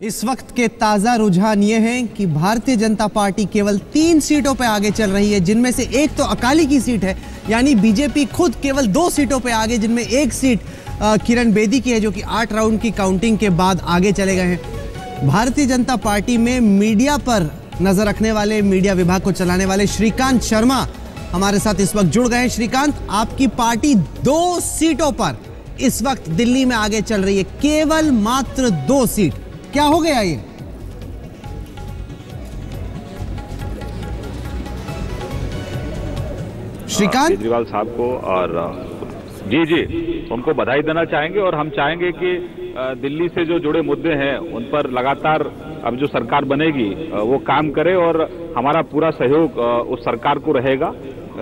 इस वक्त के ताजा रुझान ये हैं कि भारतीय जनता पार्टी केवल 3 सीटों पर आगे चल रही है, जिनमें से एक तो अकाली की सीट है, यानी बीजेपी खुद केवल 2 सीटों पर आगे, जिनमें एक सीट किरण बेदी की है जो कि 8 राउंड की काउंटिंग के बाद आगे चले गए हैं। भारतीय जनता पार्टी में मीडिया पर नजर रखने वाले, मीडिया विभाग को चलाने वाले श्रीकांत शर्मा हमारे साथ इस वक्त जुड़ गए हैं। श्रीकांत, आपकी पार्टी 2 सीटों पर इस वक्त दिल्ली में आगे चल रही है, केवल मात्र 2 सीट, क्या हो गया ये? श्रीकांत केजरीवाल साहब को और जी उनको बधाई देना चाहेंगे और हम चाहेंगे कि दिल्ली से जो जुड़े मुद्दे हैं उन पर लगातार अब जो सरकार बनेगी वो काम करे और हमारा पूरा सहयोग उस सरकार को रहेगा।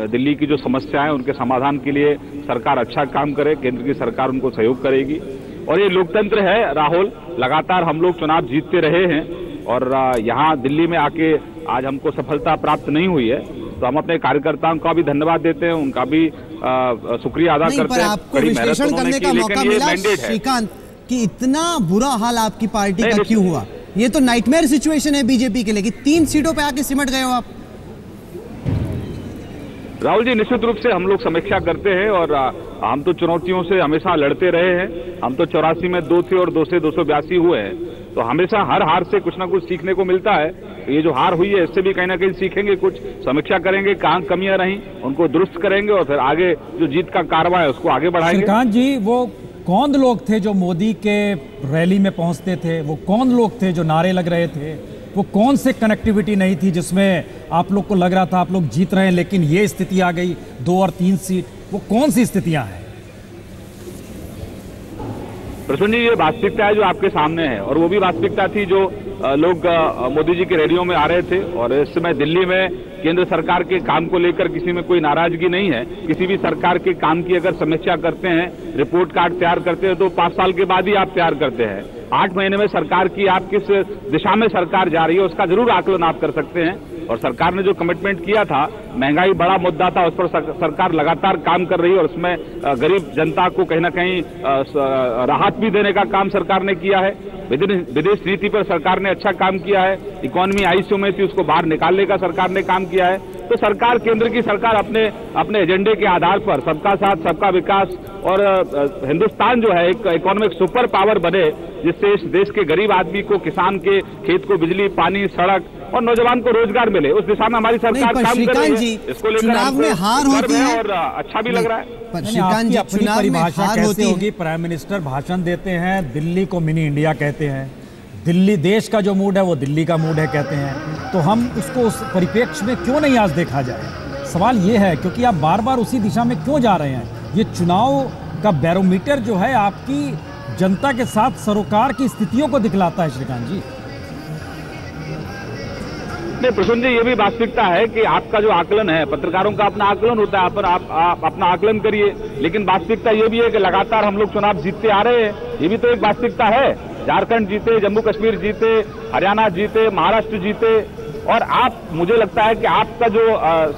दिल्ली की जो समस्याएं उनके समाधान के लिए सरकार अच्छा काम करे, केंद्र की सरकार उनको सहयोग करेगी। और ये लोकतंत्र है राहुल, लगातार हम लोग चुनाव जीतते रहे हैं और यहाँ दिल्ली में आके आज हमको सफलता प्राप्त नहीं हुई है, तो हम अपने कार्यकर्ताओं का भी धन्यवाद देते हैं, उनका भी शुक्रिया अदा करते हैं। आपको विश्लेषण करने का मौका मिला श्रीकांत कि इतना बुरा हाल आपकी पार्टी का क्यों हुआ? ये तो नाइटमेयर सिचुएशन है बीजेपी के लिए कि 3 सीटों पे आके सिमट गए हो आप। राहुल जी, निश्चित रूप से हम लोग समीक्षा करते हैं और हम तो चुनौतियों से हमेशा लड़ते रहे हैं। हम तो 84 में 2 थे और 2 से 282 हुए हैं, तो हमेशा हर हार से कुछ ना कुछ सीखने को मिलता है। ये जो हार हुई है इससे भी कहीं ना कहीं सीखेंगे, कुछ समीक्षा करेंगे, कहाँ कमियां रही उनको दुरुस्त करेंगे और फिर आगे जो जीत का कारवां है उसको आगे बढ़ाएंगे। श्रीकांत जी, वो कौन लोग थे जो मोदी के रैली में पहुंचते थे? वो कौन लोग थे जो नारे लग रहे थे? वो कौन से कनेक्टिविटी नहीं थी जिसमें आप लोग को लग रहा था आप लोग जीत रहे हैं, लेकिन ये स्थिति आ गई 2 और 3 सीट? वो कौन सी स्थितियां हैं? प्रसून जी, ये वास्तविकता है जो आपके सामने है और वो भी वास्तविकता थी जो लोग मोदी जी के रैलियों में आ रहे थे। और इस समय दिल्ली में केंद्र सरकार के काम को लेकर किसी में कोई नाराजगी नहीं है। किसी भी सरकार के काम की अगर समीक्षा करते हैं, रिपोर्ट कार्ड तैयार करते हैं, तो 5 साल के बाद ही आप तैयार करते हैं। 8 महीने में सरकार की आप किस दिशा में सरकार जा रही है उसका जरूर आकलन आप कर सकते हैं। और सरकार ने जो कमिटमेंट किया था, महंगाई बड़ा मुद्दा था, उस पर सरकार लगातार काम कर रही है और उसमें गरीब जनता को कहीं ना कहीं राहत भी देने का काम सरकार ने किया है। विदेश नीति पर सरकार ने अच्छा काम किया है। इकोनॉमी आईसीयू में थी, उसको बाहर निकालने का सरकार ने काम किया है। तो सरकार, केंद्र की सरकार अपने एजेंडे के आधार पर सबका साथ सबका विकास और हिंदुस्तान जो है एक इकोनॉमिक सुपर पावर बने, जिससे इस देश के गरीब आदमी को, किसान के खेत को बिजली, पानी, सड़क और नौजवान को रोजगार मिले, उस दिशा में हमारी सरकार काम कर रही है। इसको लेकर चुनाव में हार होती है और अच्छा भी लग रहा है। आपकी अपनी परिभाषा कैसे होगी? प्राइम मिनिस्टर भाषण देते हैं, दिल्ली को मिनी इंडिया कहते हैं, दिल्ली देश का जो मूड है वो दिल्ली का मूड है कहते हैं, तो हम उसको उस परिप्रेक्ष्य में क्यों नहीं आज देखा जाए? सवाल ये है, क्योंकि आप बार बार उसी दिशा में क्यों जा रहे हैं? ये चुनाव का बैरोमीटर जो है आपकी जनता के साथ सरोकार की स्थितियों को दिखलाता है श्रीकांत जी। नहीं प्रसून जी, ये भी वास्तविकता है कि आपका जो आकलन है, पत्रकारों का अपना आकलन होता है, आप अपना आकलन करिए, लेकिन वास्तविकता ये भी है कि लगातार हम लोग चुनाव जीतते आ रहे हैं। ये भी तो एक वास्तविकता है। झारखंड जीते, जम्मू कश्मीर जीते, हरियाणा जीते, महाराष्ट्र जीते, और आप, मुझे लगता है कि आपका जो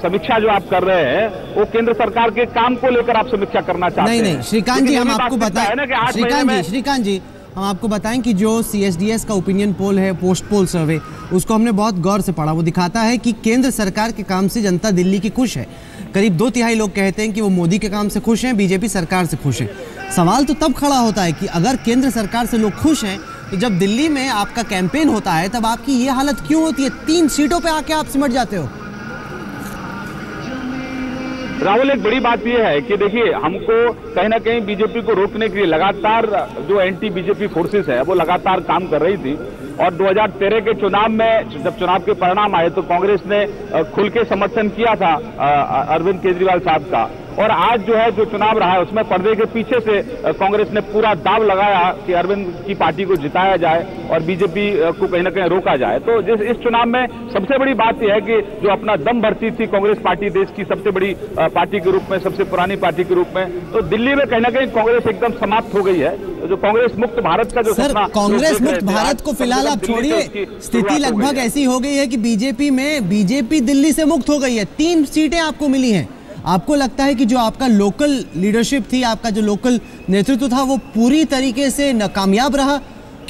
समीक्षा जो आप कर रहे हैं वो केंद्र सरकार के काम को लेकर आप समीक्षा करना चाहते हैं। नहीं श्रीकांत जी, हम आपको बताएं, श्रीकांत जी हम आपको बताएं कि जो CSDS का ओपिनियन पोल है, पोस्ट पोल सर्वे, उसको हमने बहुत गौर से पढ़ा। वो दिखाता है कि केंद्र सरकार के काम से जनता दिल्ली की खुश है। करीब 2/3 लोग कहते हैं कि वो मोदी के काम से खुश हैं, बीजेपी सरकार से खुश है। सवाल तो तब खड़ा होता है कि अगर केंद्र सरकार से लोग खुश हैं, तो जब दिल्ली में आपका कैंपेन होता है तब आपकी ये हालत क्यों होती है? 3 सीटों पे आके आप सिमट जाते हो। राहुल, एक बड़ी बात यह है कि देखिए, हमको कहीं ना कहीं बीजेपी को रोकने के लिए लगातार जो एंटी बीजेपी फोर्सेस है वो लगातार काम कर रही थी। और 2013 के चुनाव में जब चुनाव के परिणाम आए तो कांग्रेस ने खुल के समर्थन किया था अरविंद केजरीवाल साहब का। और आज जो है, जो चुनाव रहा है उसमें पर्दे के पीछे से कांग्रेस ने पूरा दाव लगाया कि अरविंद की पार्टी को जिताया जाए और बीजेपी को कहीं ना कहीं रोका जाए। तो इस चुनाव में सबसे बड़ी बात यह है कि जो अपना दम भरती थी कांग्रेस पार्टी, देश की सबसे बड़ी पार्टी के रूप में, सबसे पुरानी पार्टी के रूप में, तो दिल्ली में कहीं ना कहीं कांग्रेस एकदम समाप्त हो गई है। जो कांग्रेस मुक्त भारत का जो सपना, कांग्रेस मुक्त भारत को फिलहाल आप छोड़िए, स्थिति लगभग ऐसी हो गई है कि बीजेपी दिल्ली से मुक्त हो गई है। 3 सीटें आपको मिली हैं। आपको लगता है कि जो आपका लोकल लीडरशिप थी, आपका जो लोकल नेतृत्व था, वो पूरी तरीके से नाकामयाब रहा?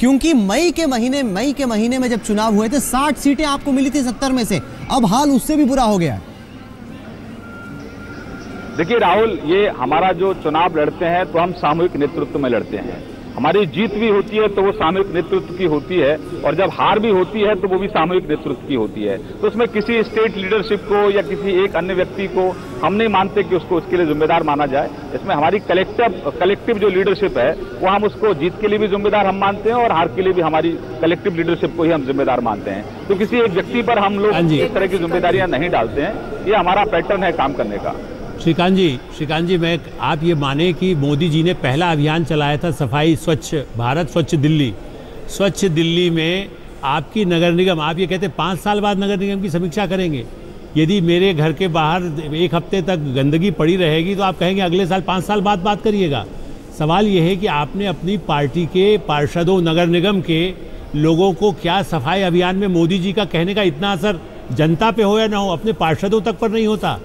क्योंकि मई के महीने में जब चुनाव हुए थे 60 सीटें आपको मिली थी 70 में से, अब हाल उससे भी बुरा हो गया है। देखिए राहुल, ये हमारा जो चुनाव लड़ते हैं तो हम सामूहिक नेतृत्व में लड़ते हैं। हमारी जीत भी होती है तो वो सामूहिक नेतृत्व की होती है, और जब हार भी होती है तो वो भी सामूहिक नेतृत्व की होती है। तो उसमें किसी स्टेट लीडरशिप को या किसी एक अन्य व्यक्ति को हम नहीं मानते कि उसको उसके लिए जिम्मेदार माना जाए। इसमें हमारी कलेक्टिव जो लीडरशिप है वो हम उसको जीत के लिए भी जिम्मेदार हम मानते हैं, और हार के लिए भी हमारी कलेक्टिव लीडरशिप को ही हम जिम्मेदार मानते हैं। तो किसी एक व्यक्ति पर हम लोग इस तरह की जिम्मेदारियां नहीं डालते हैं। ये हमारा पैटर्न है काम करने का। श्रीकांत जी, मैं आप ये माने कि मोदी जी ने पहला अभियान चलाया था सफाई, स्वच्छ भारत स्वच्छ दिल्ली। स्वच्छ दिल्ली में आपकी नगर निगम, आप ये कहते 5 साल बाद नगर निगम की समीक्षा करेंगे। यदि मेरे घर के बाहर 1 हफ्ते तक गंदगी पड़ी रहेगी तो आप कहेंगे अगले साल 5 साल बाद बात करिएगा। सवाल ये है कि आपने अपनी पार्टी के पार्षदों, नगर निगम के लोगों को क्या सफाई अभियान में मोदी जी का कहने का इतना असर जनता पे हो या ना हो, अपने पार्षदों तक पर नहीं होता।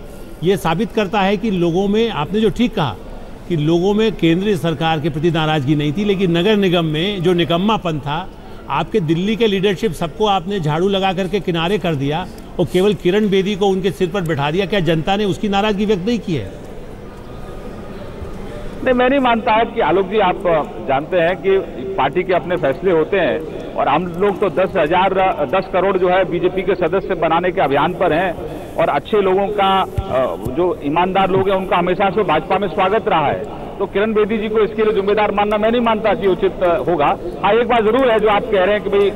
ये साबित करता है कि लोगों में, आपने जो ठीक कहा कि लोगों में केंद्रीय सरकार के प्रति नाराजगी नहीं थी, लेकिन नगर निगम में जो निकम्मापन था, आपके दिल्ली के लीडरशिप सबको आपने झाड़ू लगा करके किनारे कर दिया और केवल किरण बेदी को उनके सिर पर बैठा दिया। क्या जनता ने उसकी नाराजगी व्यक्त नहीं की है? नहीं, मैं नहीं मानता है कि आलोक जी, आप जानते हैं कि पार्टी के अपने फैसले होते हैं, और हम लोग तो 10 करोड़ जो है बीजेपी के सदस्य बनाने के अभियान पर हैं, और अच्छे लोगों का, जो ईमानदार लोग हैं, उनका हमेशा से भाजपा में स्वागत रहा है। तो किरण बेदी जी को इसके लिए जिम्मेदार मानना मैं नहीं मानता कि उचित होगा। हाँ, एक बात जरूर है जो आप कह रहे हैं कि भाई